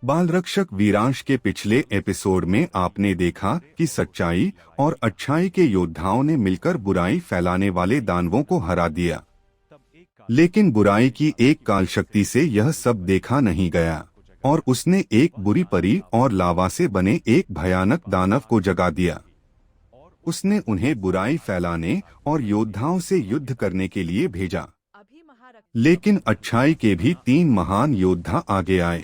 बालरक्षक वीरांश के पिछले एपिसोड में आपने देखा कि सच्चाई और अच्छाई के योद्धाओं ने मिलकर बुराई फैलाने वाले दानवों को हरा दिया। लेकिन बुराई की एक काल शक्ति से यह सब देखा नहीं गया और उसने एक बुरी परी और लावा से बने एक भयानक दानव को जगा दिया। उसने उन्हें बुराई फैलाने और योद्धाओं से युद्ध करने के लिए भेजा। लेकिन अच्छाई के भी 3 महान योद्धा आगे आए।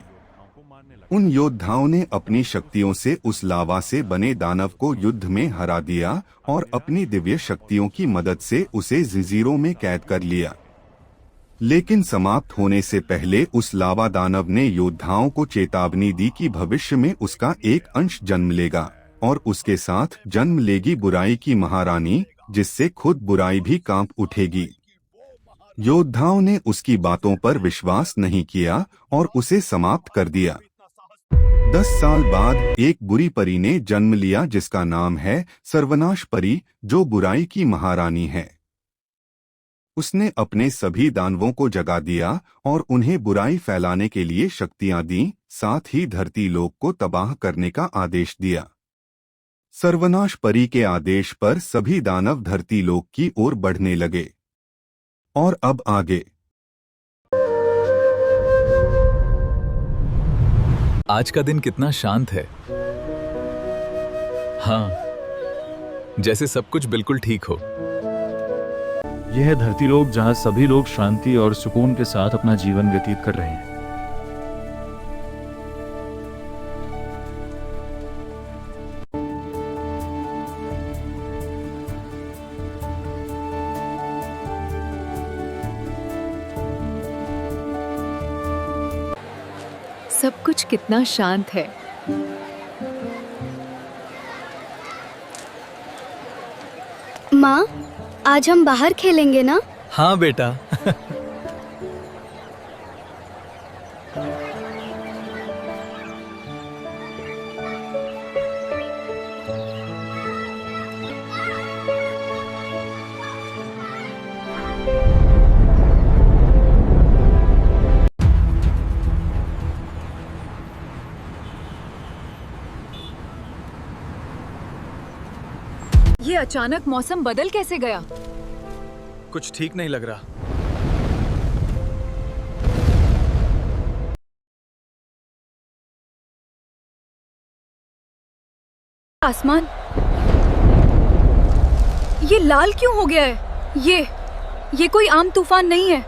उन योद्धाओं ने अपनी शक्तियों से उस लावा से बने दानव को युद्ध में हरा दिया और अपनी दिव्य शक्तियों की मदद से उसे जंजीरों में कैद कर लिया। लेकिन समाप्त होने से पहले उस लावा दानव ने योद्धाओं को चेतावनी दी कि भविष्य में उसका एक अंश जन्म लेगा और उसके साथ जन्म लेगी बुराई की महारानी, जिससे खुद बुराई भी कांप उठेगी। योद्धाओं ने उसकी बातों पर विश्वास नहीं किया और उसे समाप्त कर दिया। 10 साल बाद एक बुरी परी ने जन्म लिया जिसका नाम है सर्वनाश परी, जो बुराई की महारानी है। उसने अपने सभी दानवों को जगा दिया और उन्हें बुराई फैलाने के लिए शक्तियां दी, साथ ही धरती लोक को तबाह करने का आदेश दिया। सर्वनाश परी के आदेश पर सभी दानव धरती लोक की ओर बढ़ने लगे। और अब आगे। आज का दिन कितना शांत है। हाँ, जैसे सब कुछ बिल्कुल ठीक हो। यह है धरती लोक, जहां सभी लोग शांति और सुकून के साथ अपना जीवन व्यतीत कर रहे हैं। सब कुछ कितना शांत है। माँ, आज हम बाहर खेलेंगे ना? हाँ बेटा। ये अचानक मौसम बदल कैसे गया? कुछ ठीक नहीं लग रहा। आसमान ये लाल क्यों हो गया है? ये कोई आम तूफान नहीं है।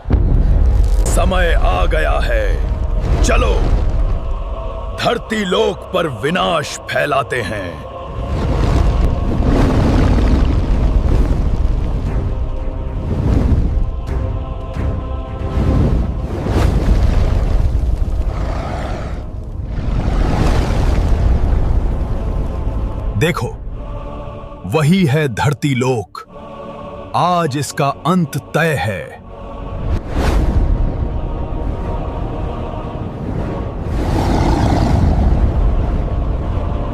समय आ गया है, चलो धरती लोक पर विनाश फैलाते हैं। देखो, वही है धरती लोक। आज इसका अंत तय है।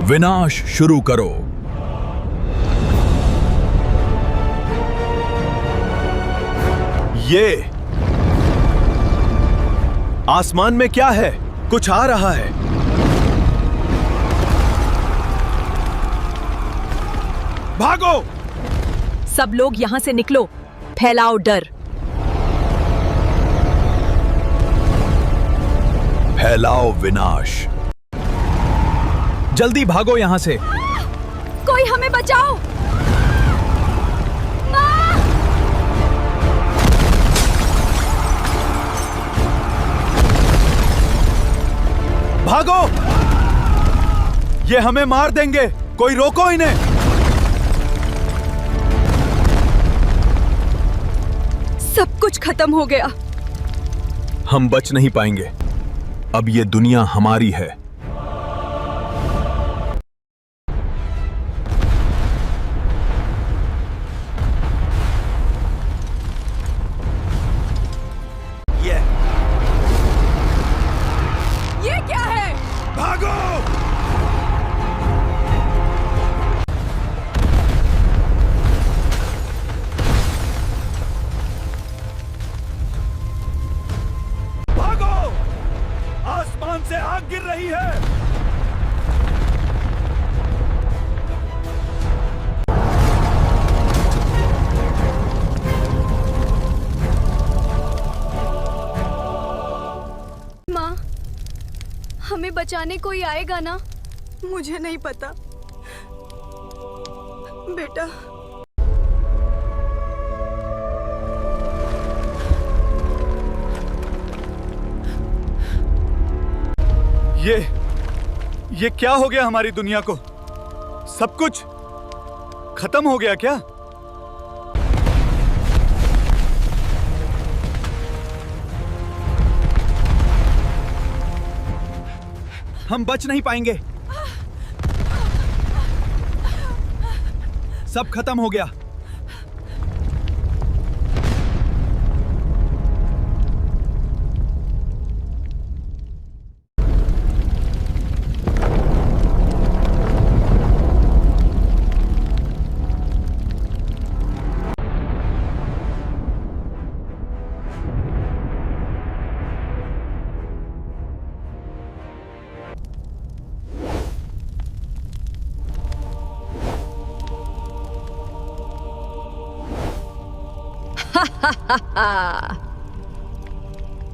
विनाश शुरू करो। ये आसमान में क्या है? कुछ आ रहा है। भागो! सब लोग यहाँ से निकलो, फैलाओ डर। फैलाओ विनाश। जल्दी भागो यहाँ से। कोई हमें बचाओ। भागो! ये हमें मार देंगे, कोई रोको इन्हें। सब कुछ खत्म हो गया। हम बच नहीं पाएंगे। अब ये दुनिया हमारी है। ये क्या है? भागो! आसमान से आग गिर रही है। बचाने कोई आएगा ना? मुझे नहीं पता बेटा। ये क्या हो गया हमारी दुनिया को? सब कुछ खत्म हो गया क्या? हम बच नहीं पाएंगे। सब खत्म हो गया।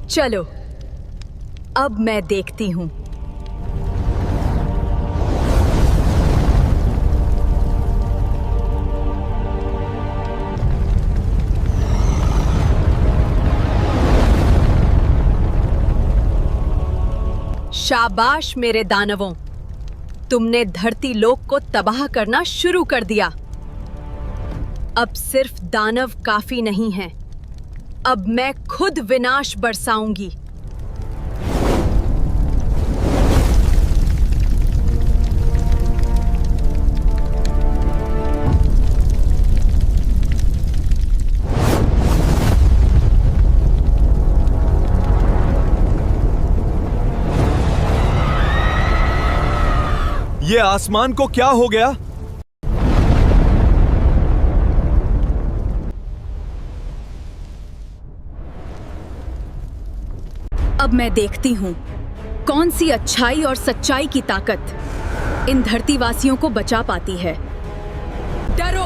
चलो, अब मैं देखती हूँ। शाबाश मेरे दानवों, तुमने धरती लोक को तबाह करना शुरू कर दिया। अब सिर्फ दानव काफी नहीं हैं। अब मैं खुद विनाश बरसाऊंगी। ये आसमान को क्या हो गया? अब मैं देखती हूँ कौन सी अच्छाई और सच्चाई की ताकत इन धरतीवासियों को बचा पाती है। डरो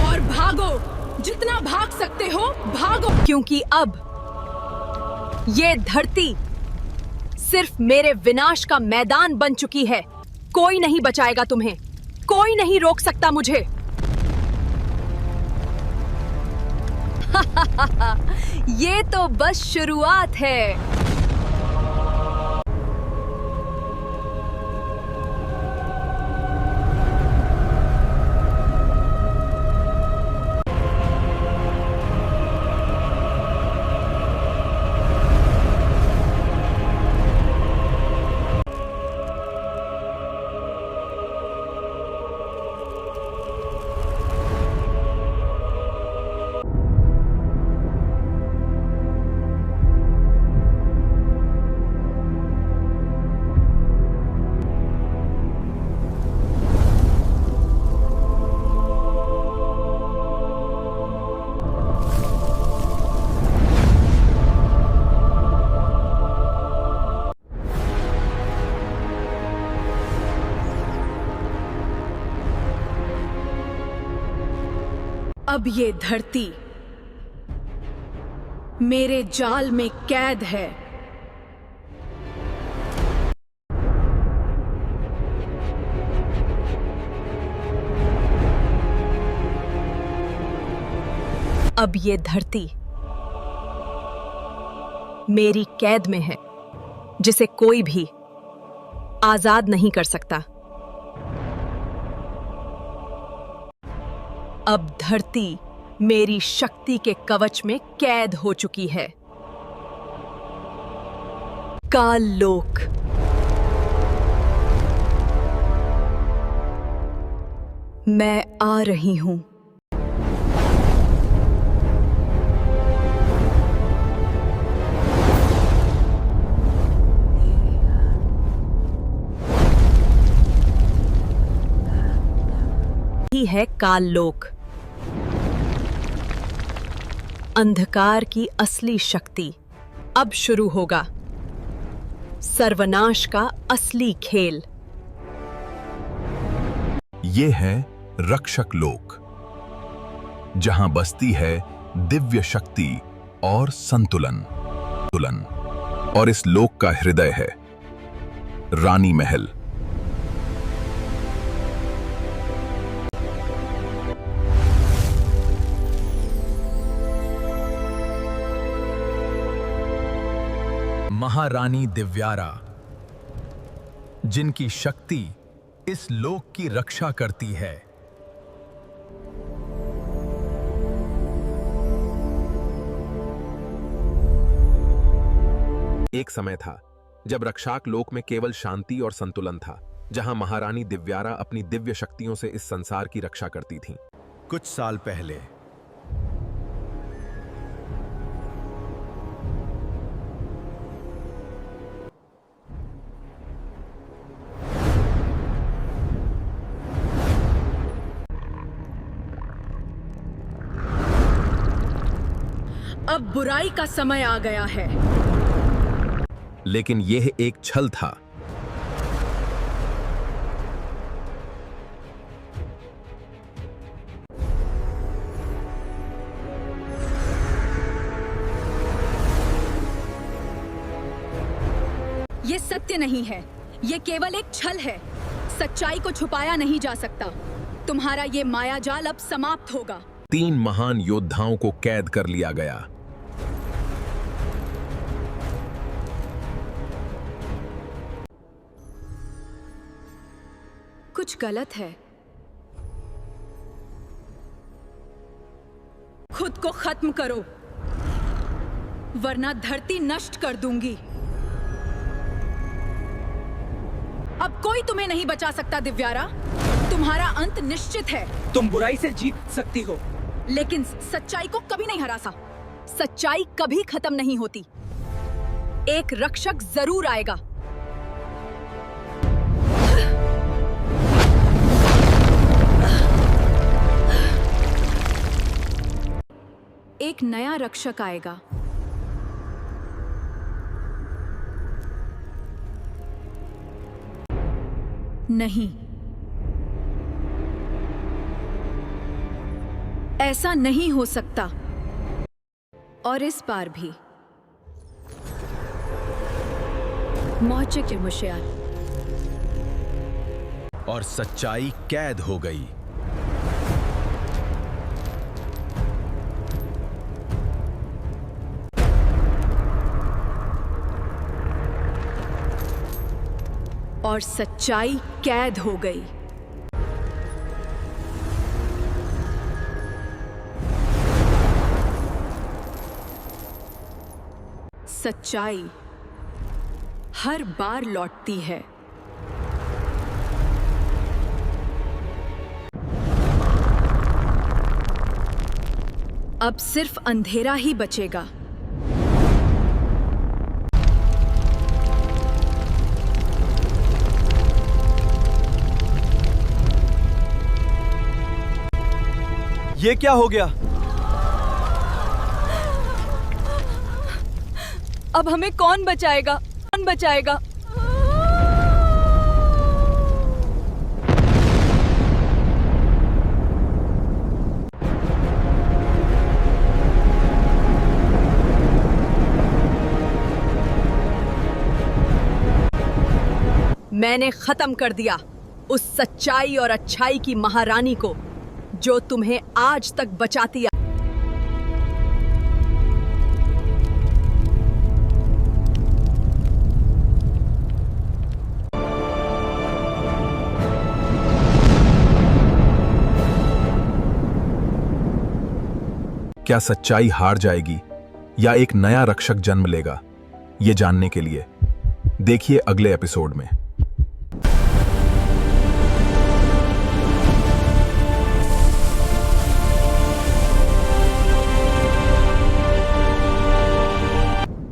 और भागो, जितना भाग सकते हो भागो, क्योंकि अब ये धरती सिर्फ मेरे विनाश का मैदान बन चुकी है। कोई नहीं बचाएगा तुम्हें, कोई नहीं रोक सकता मुझे। ये तो बस शुरुआत है। अब ये धरती मेरे जाल में कैद है। अब ये धरती मेरी कैद में है, जिसे कोई भी आजाद नहीं कर सकता। अब धरती मेरी शक्ति के कवच में कैद हो चुकी है। काल लोक, मैं आ रही हूं। ही है काल लोक, अंधकार की असली शक्ति अब शुरू होगा। सर्वनाश का असली खेल। ये है रक्षक लोक, जहां बसती है दिव्य शक्ति और संतुलन। और इस लोक का हृदय है रानी महल। महारानी दिव्यारा, जिनकी शक्ति इस लोक की रक्षा करती है। एक समय था जब रक्षाक लोक में केवल शांति और संतुलन था, जहां महारानी दिव्यारा अपनी दिव्य शक्तियों से इस संसार की रक्षा करती थीं। कुछ साल पहले अब बुराई का समय आ गया है। लेकिन यह एक छल था। ये सत्य नहीं है, ये केवल एक छल है। सच्चाई को छुपाया नहीं जा सकता। तुम्हारा ये मायाजाल अब समाप्त होगा। 3 महान योद्धाओं को कैद कर लिया गया। कुछ गलत है। खुद को खत्म करो, वरना धरती नष्ट कर दूंगी। अब कोई तुम्हें नहीं बचा सकता दिव्यारा। तुम्हारा अंत निश्चित है। तुम बुराई से जीत सकती हो, लेकिन सच्चाई को कभी नहीं हरा सा। सच्चाई कभी खत्म नहीं होती। एक रक्षक जरूर आएगा। एक नया रक्षक आएगा। नहीं, ऐसा नहीं हो सकता। और इस बार भी मौचिक मुशियार। और सच्चाई कैद हो गई। और सच्चाई कैद हो गई। सच्चाई हर बार लौटती है। अब सिर्फ अंधेरा ही बचेगा। ये क्या हो गया? अब हमें कौन बचाएगा? कौन बचाएगा? मैंने खत्म कर दिया उस सच्चाई और अच्छाई की महारानी को, जो तुम्हें आज तक बचाती। क्या सच्चाई हार जाएगी या एक नया रक्षक जन्म लेगा? ये जानने के लिए देखिए अगले एपिसोड में।